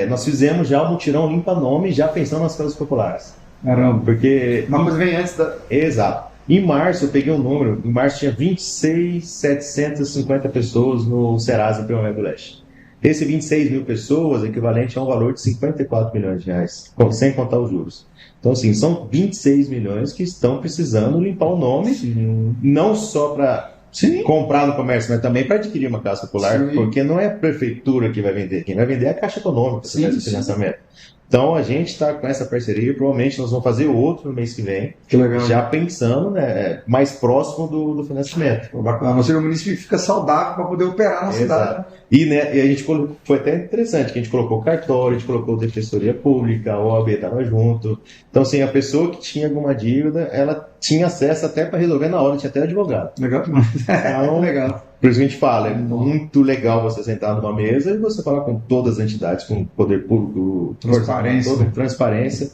Nós fizemos já o mutirão limpa-nome, já pensando nas casas populares. Caramba. Porque uma coisa vem antes da... Exato. Em março, eu peguei um número, em março tinha 26.750 pessoas no Serasa em Primavera do Leste. Esse 26 mil pessoas é equivalente a um valor de 54 milhões de reais, sem contar os juros. Então, assim, são 26 milhões que estão precisando limpar o nome, sim, não só para comprar no comércio, mas também para adquirir uma casa popular, sim, porque não é a prefeitura que vai vender, quem vai vender é a Caixa Econômica, sim, esse financiamento. Então, a gente está com essa parceria, provavelmente nós vamos fazer outro no mês que vem, que legal, já pensando, né, mais próximo do financiamento. Bacana, ou seja, o município fica saudável para poder operar na cidade. E a gente foi até interessante, que a gente colocou cartório, a gente colocou Defensoria Pública, a OAB estava junto. Então, assim, a pessoa que tinha alguma dívida, ela tinha acesso até para resolver na hora, tinha até advogado. Legal demais. Então, legal. Por isso que a gente fala, é muito legal você sentar numa mesa e você falar com todas as entidades, com o poder público, transparência.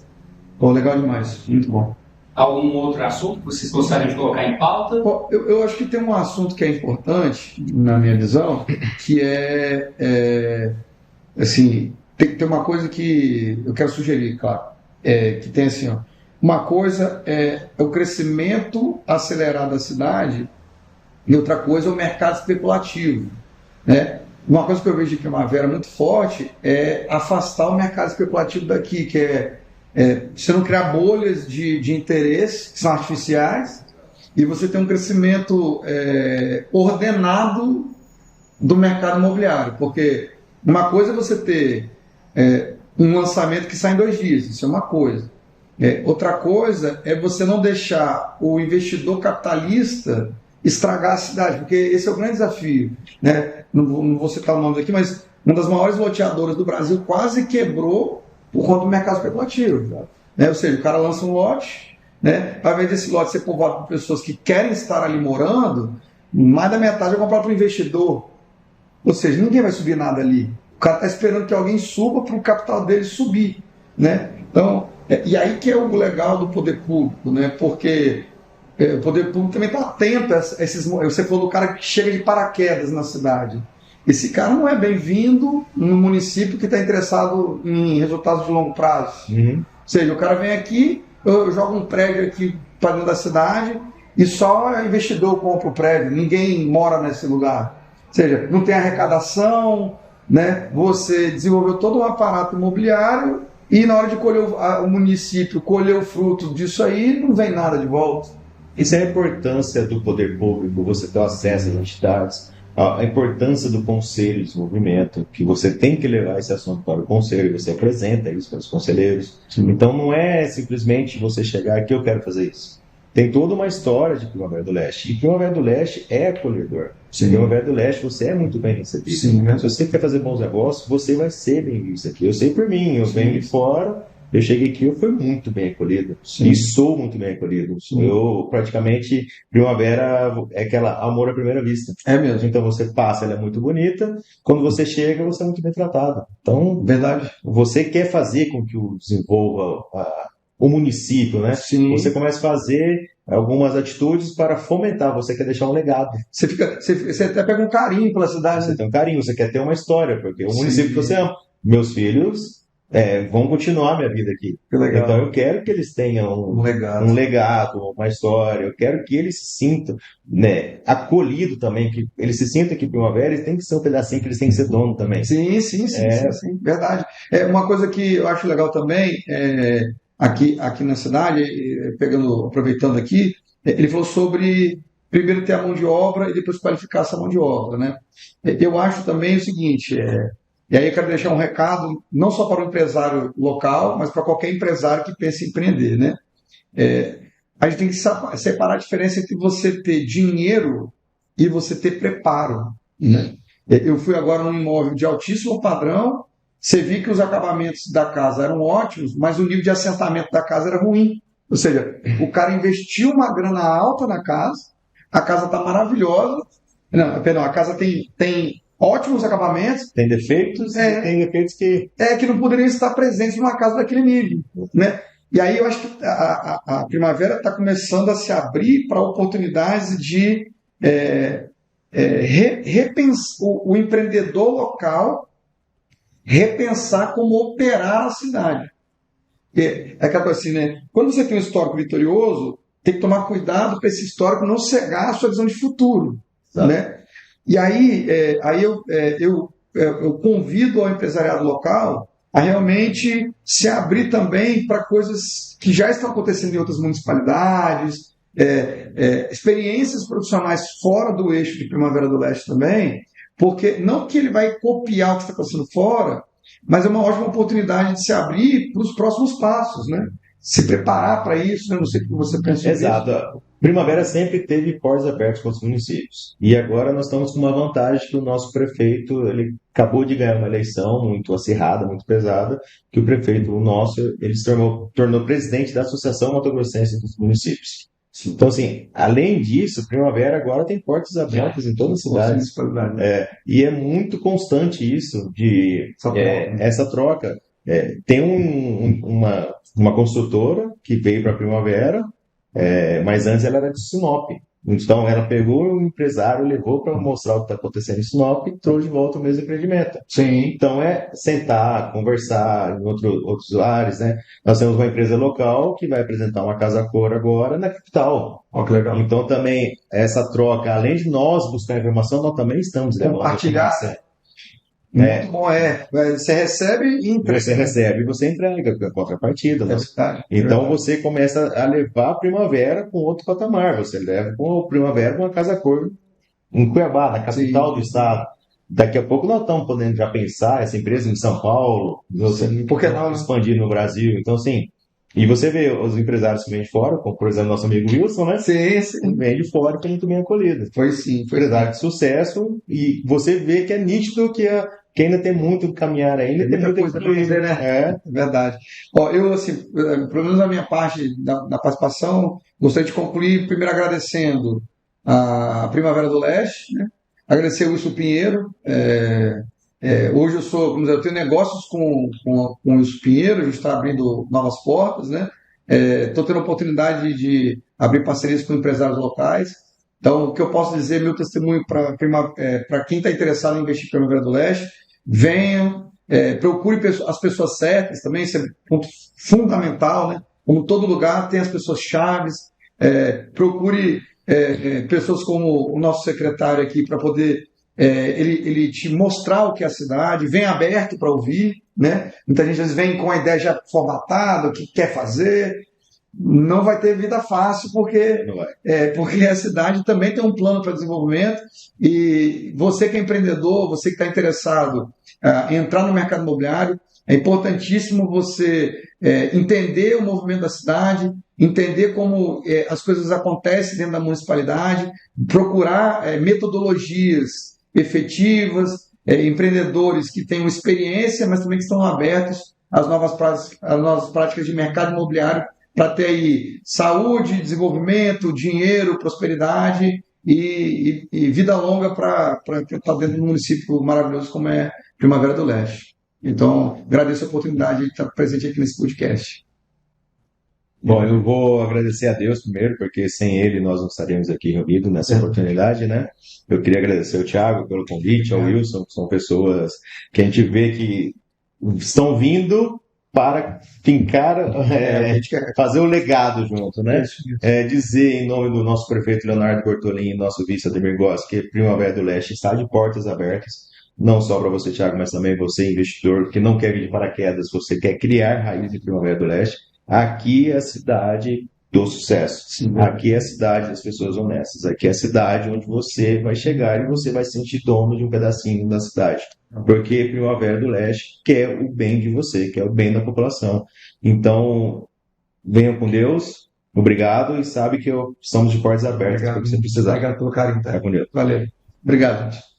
Pô, legal demais, muito bom. Algum outro assunto que vocês gostariam de colocar em pauta? Eu acho que tem um assunto que é importante, na minha visão, que assim, tem que ter uma coisa que eu quero sugerir, claro, que tem assim, uma coisa é o crescimento acelerado da cidade e outra coisa é o mercado especulativo, né? Uma coisa que eu vejo de Primavera muito forte é afastar o mercado especulativo daqui, que você não criar bolhas de interesse, que são artificiais, e você ter um crescimento ordenado do mercado imobiliário. Porque uma coisa é você ter um lançamento que sai em 2 dias, isso é uma coisa. Outra coisa é você não deixar o investidor capitalista estragar a cidade, porque esse é o grande desafio, né? Não vou citar o nome aqui, mas uma das maiores loteadoras do Brasil quase quebrou por conta do mercado especulativo, né? Ou seja, o cara lança um lote, né? Ao invés desse lote ser povoado por pessoas que querem estar ali morando, mais da metade vai comprar para o investidor. Ou seja, ninguém vai subir nada ali. O cara está esperando que alguém suba para o capital dele subir, né? Então, e aí que é o legal do poder público, né? Porque o poder público também está atento a esses... Você falou do cara que chega de paraquedas na cidade. Esse cara não é bem-vindo no município que está interessado em resultados de longo prazo. Uhum. Ou seja, o cara vem aqui, eu jogo um prédio aqui para dentro da cidade e só investidor compra o prédio, ninguém mora nesse lugar. Ou seja, não tem arrecadação, né? Você desenvolveu todo um aparato imobiliário e na hora de colher o município colher o fruto disso aí, não vem nada de volta. Isso é a importância do poder público, você ter acesso às entidades, a importância do Conselho de Desenvolvimento, que você tem que levar esse assunto para o Conselho, você apresenta isso para os conselheiros. Sim. Então não é simplesmente você chegar aqui, eu quero fazer isso. Tem toda uma história de Primavera do Leste. E Primavera do Leste é acolhedor. Sim. Primavera do Leste você é muito bem recebido. Sim, né? Se você quer fazer bons negócios, você vai ser bem visto aqui. Eu sei por mim, eu venho de fora, Eu cheguei aqui, eu fui muito bem acolhido. Sim. E sou muito bem acolhido. Sim. Eu, praticamente, Primavera é aquela amor à primeira vista. É mesmo. Então, você passa, ela é muito bonita. Quando você chega, você é muito bem tratado. Então, Verdade. você quer fazer com que desenvolva o município, né? Sim. Você começa a fazer algumas atitudes para fomentar. Você quer deixar um legado. Você até pega um carinho pela cidade. Você tem um carinho, você quer ter uma história, porque o Sim. município que você ama. Meus filhos vão continuar minha vida aqui. Que legal. Então eu quero que eles tenham um legado, uma história. Eu quero que eles se sintam, né, acolhidos também, que eles se sintam que Primavera eles têm que ser um pedacinho, que eles têm que ser dono também. Sim, verdade. Uma coisa que eu acho legal também, aqui na cidade, aproveitando aqui, ele falou sobre primeiro ter a mão de obra e depois qualificar essa mão de obra, né? Eu acho também o seguinte, e aí eu quero deixar um recado não só para o empresário local, mas para qualquer empresário que pense em empreender, né? A gente tem que separar a diferença entre você ter dinheiro e você ter preparo, né? Eu fui agora num imóvel de altíssimo padrão, você viu que os acabamentos da casa eram ótimos, mas o nível de assentamento da casa era ruim. Ou seja, o cara investiu uma grana alta na casa, a casa está maravilhosa, não, a casa tem ótimos acabamentos. Tem defeitos e tem defeitos que não poderiam estar presentes numa casa daquele nível, né? E aí eu acho que a Primavera está começando a se abrir para oportunidades de repensar o empreendedor local, repensar como operar a cidade. É aquela coisa assim, né? Quando você tem um histórico vitorioso, tem que tomar cuidado para esse histórico não cegar a sua visão de futuro, né? E aí, eu convido ao empresariado local a realmente se abrir também para coisas que já estão acontecendo em outras municipalidades, experiências profissionais fora do eixo de Primavera do Leste também, porque não que ele vai copiar o que está acontecendo fora, mas é uma ótima oportunidade de se abrir para os próximos passos, né? Se preparar para isso, né? Não sei o que você pensa. Exato. Primavera sempre teve portas abertas para os municípios. E agora nós estamos com uma vantagem que o nosso prefeito, ele acabou de ganhar uma eleição muito acirrada, muito pesada, que o prefeito, o nosso, ele se tornou presidente da Associação Mato Grossense dos Municípios. Então, assim, além disso, Primavera agora tem portas abertas em todas as cidades. E é muito constante isso, essa troca. Tem uma construtora que veio para a Primavera, mas antes ela era de Sinop. Então ela pegou um empresário, levou para mostrar o que está acontecendo em Sinop e trouxe de volta o mesmo empreendimento. Sim. Então sentar, conversar em outros lugares, né? Nós temos uma empresa local que vai apresentar uma casa-cor agora na capital. Que legal. Então também essa troca, além de nós buscar informação, nós também estamos levando. Compartilhar. Muito bom, Você recebe e entrega. Você recebe e você entrega a contrapartida. Né? Então você começa a levar a Primavera com outro patamar. Você leva com a Primavera com uma casa-cor em Cuiabá, na capital do estado. Daqui a pouco nós estamos podendo já pensar essa empresa em São Paulo, por que não expandir no Brasil. Então, assim, e você vê os empresários que vêm de fora, como por exemplo nosso amigo Wilson, né? Sim. Vem de fora e foi muito bem acolhido. Foi sim. Empresário de sucesso e você vê que é nítido que ainda tem muito que caminhar ainda. Tem muita coisa para fazer, né? É verdade. Eu, assim, pelo menos a minha parte da participação, gostaria de concluir primeiro agradecendo a Primavera do Leste, né? Agradecer o Wilson Pinheiro. Hoje eu tenho negócios com o Wilson Pinheiro, a gente está abrindo novas portas, né? Estou tendo a oportunidade de abrir parcerias com empresários locais. Então, o que eu posso dizer, meu testemunho para quem está interessado em investir em Primavera do Leste, venham, procure as pessoas certas também, isso é ponto fundamental, né? Como todo lugar tem as pessoas chaves, procure pessoas como o nosso secretário aqui para poder ele te mostrar o que é a cidade, vem aberto para ouvir, né? Muita gente às vezes vem com a ideia já formatada, o que quer fazer. Não vai ter vida fácil porque a cidade também tem um plano para desenvolvimento e você que é empreendedor, você que está interessado em entrar no mercado imobiliário, é importantíssimo você entender o movimento da cidade, entender como as coisas acontecem dentro da municipalidade, procurar metodologias efetivas, empreendedores que tenham experiência, mas também que estão abertos as novas práticas de mercado imobiliário para ter aí saúde, desenvolvimento, dinheiro, prosperidade e vida longa para estar dentro de um município maravilhoso como é Primavera do Leste. Então, agradeço a oportunidade de estar presente aqui nesse podcast. Bom, eu vou agradecer a Deus primeiro, porque sem Ele nós não estaríamos aqui reunidos nessa oportunidade, né? Eu queria agradecer ao Thiago pelo convite, ao Wilson, que são pessoas que a gente vê que estão vindo para fincar, fazer o legado junto, né? Dizer em nome do nosso prefeito Leonardo Bortolin e nosso vice Ademir Goss que Primavera do Leste está de portas abertas, não só para você, Thiago, mas também você, investidor, que não quer vir de paraquedas, você quer criar raiz de Primavera do Leste. Aqui é a cidade do sucesso. Sim. Aqui é a cidade das pessoas honestas. Aqui é a cidade onde você vai chegar e você vai se sentir dono de um pedacinho da cidade. Porque Primavera do Leste quer o bem de você, quer o bem da população. Então, venham com Deus. Obrigado e sabe que estamos de portas abertas para o que você precisar. Obrigado pelo carinho. Tá com Deus. Valeu. Obrigado, gente.